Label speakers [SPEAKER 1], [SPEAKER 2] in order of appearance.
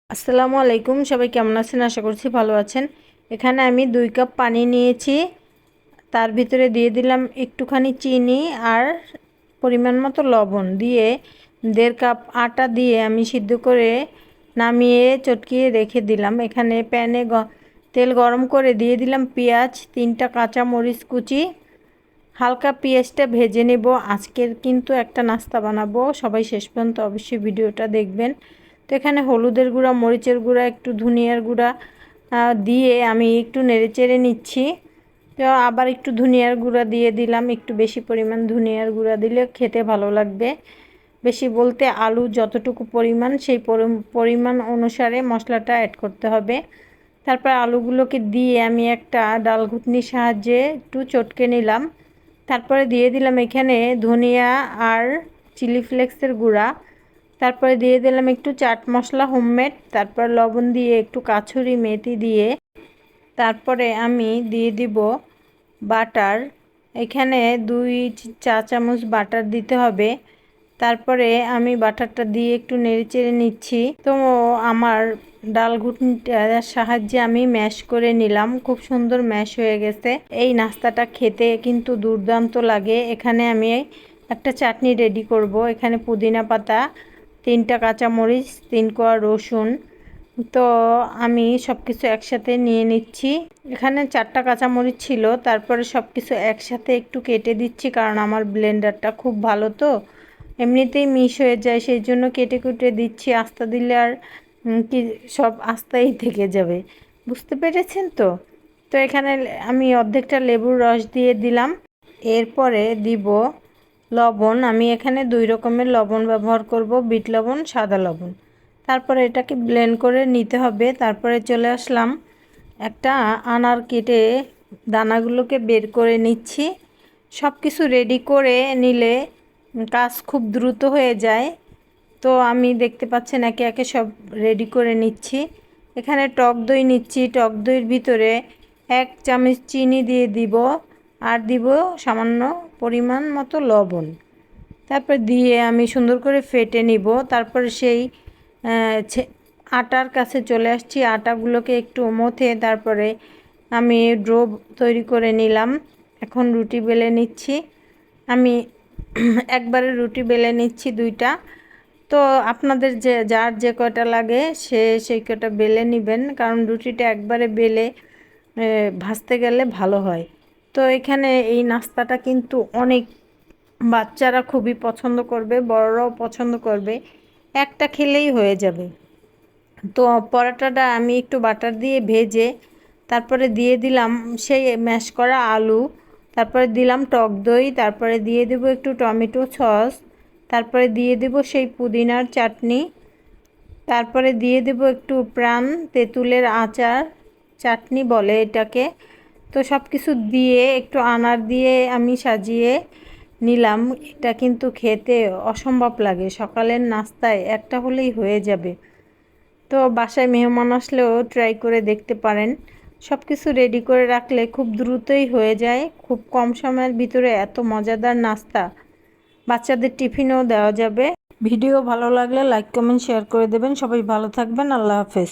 [SPEAKER 1] আসসালামু আলাইকুম, সবাই কেমন আছেন? আশা করছি ভালো আছেন। এখানে আমি 2 কাপ পানি নিয়েছি, তার ভিতরে দিয়ে দিলাম একটুখানি চিনি আর পরিমাণ মতো লবণ দিয়ে 1.5 কাপ আটা দিয়ে আমি সিদ্ধ করে নামিয়ে চটকিয়ে রেখে দিলাম। এখানে প্যানে তেল গরম করে দিয়ে দিলাম পেঁয়াজ, 3টা কাঁচা মরিচ কুচি। হালকা পেঁয়াজটা ভেজে নেব। আজকের কিন্তু একটা নাস্তা বানাবো, সবাই শেষ পর্যন্ত অবশ্যই ভিডিওটা দেখবেন। তো এখানে হলুদের গুঁড়া, মরিচের গুঁড়া, একটু ধনিয়ার গুঁড়া দিয়ে আমি একটু নেড়েচেড়ে নিচ্ছি। তো আবার একটু ধনিয়ার গুঁড়া দিয়ে দিলাম, একটু বেশি পরিমাণ ধনিয়ার গুঁড়া দিলে খেতে ভালো লাগবে। বেশি বলতে আলু যতটুকু পরিমাণ সেই পরিমাণ অনুসারে মশলাটা অ্যাড করতে হবে। তারপর আলুগুলোকে দিয়ে আমি একটা ডাল ঘুটনির সাহায্যে একটু চটকে নিলাম। তারপরে দিয়ে দিলাম এখানে ধনিয়া আর চিলি ফ্লেক্সের গুঁড়া। তারপরে দিয়ে দিলাম একটু চাট মশলা হোমমেড। তারপর লবণ দিয়ে একটু কাসুরি মেথি দিয়ে তারপরে আমি দিয়ে দিব বাটার। এখানে 2 চা চামচ বাটার দিতে হবে। তারপরে আমি বাটারটা দিয়ে একটু নেড়েচেড়ে নিচ্ছি। তো আমার ডাল ঘুটনিটার সাহায্যে আমি ম্যাশ করে নিলাম, খুব সুন্দর ম্যাশ হয়ে গেছে। এই নাস্তাটা খেতে কিন্তু দুর্দান্ত লাগে। এখানে আমি একটা চাটনি রেডি করব। এখানে পুদিনা পাতা, 3টা কাঁচামরিচ, 3 কোয়া রসুন। তো আমি সব কিছু একসাথে নিয়ে নিচ্ছি। এখানে 4টা কাঁচামরিচ ছিল, তারপরে সব কিছু একসাথে একটু কেটে দিচ্ছি, কারণ আমার ব্লেন্ডারটা খুব ভালো, তো এমনিতেই মিশ হয়ে যায়, সেই জন্য কেটে কুটে দিচ্ছি। আস্তা দিলে আর কি সব আস্তাই থেকে যাবে, বুঝতে পেরেছেন তো? তো এখানে আমি অর্ধেকটা লেবুর রস দিয়ে দিলাম। এরপরে দিব লবণ। আমি এখানে 2 রকমের লবণ ব্যবহার করব, বিট লবণ, সাদা লবণ। তারপরে এটাকে ব্লেন্ড করে নিতে হবে। তারপরে চলে আসলাম, একটা আনার কেটে দানাগুলোকে বের করে নিচ্ছি। সব কিছু রেডি করে নিলে কাজ খুব দ্রুত হয়ে যায়। তো আমি দেখতে পাচ্ছেন একে একে সব রেডি করে নিচ্ছি। এখানে টক দই নিচ্ছি, টক দইয়ের ভিতরে 1 চামচ চিনি দিয়ে দিব আর দিব সামান্য পরিমাণ মতো লবণ। তারপর দিয়ে আমি সুন্দর করে ফেটে নিব। তারপর সেই আটার কাছে চলে আসছি। আটাগুলোকে একটু মথে তারপরে আমি ডো তৈরি করে নিলাম। এখন রুটি বেলে নিচ্ছি। আমি একবারে রুটি বেলে নিচ্ছি 2টা। তো আপনাদের যার যে কয়টা লাগে সেই কয়টা বেলে নেবেন, কারণ রুটিটা একবারে বেলে ভাজতে গেলে ভালো হয়। তো এখানে এই নাস্তাটা কিন্তু অনেক বাচ্চারা খুবই পছন্দ করবে, বড়রাও পছন্দ করবে, একটা খেলেই হয়ে যাবে। তো পরোটাটা আমি একটু বাটার দিয়ে ভেজে তারপরে দিয়ে দিলাম সেই ম্যাশ করা আলু। তারপরে দিলাম টক দই। তারপরে দিয়ে দেব একটু টমেটো সস। তারপরে দিয়ে দেব সেই পুদিনার চাটনি। তারপরে দিয়ে দেব একটু প্রাণ তেঁতুলের আচার, চাটনি বলে এটাকে। তো সব কিছু দিয়ে একটু আনার দিয়ে আমি সাজিয়ে নিলাম। এটা কিন্তু খেতে অসম্ভব লাগে, সকালের নাস্তায় একটা হলেই হয়ে যাবে। তো বাসায় মেহমান আসলেও ট্রাই করে দেখতে পারেন। সব কিছু রেডি করে রাখলে খুব দ্রুতই হয়ে যায়, খুব কম সময়ের ভিতরে এত মজাদার নাস্তা বাচ্চাদের টিফিনেও দেওয়া যাবে। ভিডিও ভালো লাগলে লাইক কমেন্ট শেয়ার করে দেবেন। সবাই ভালো থাকবেন। আল্লাহ হাফেজ।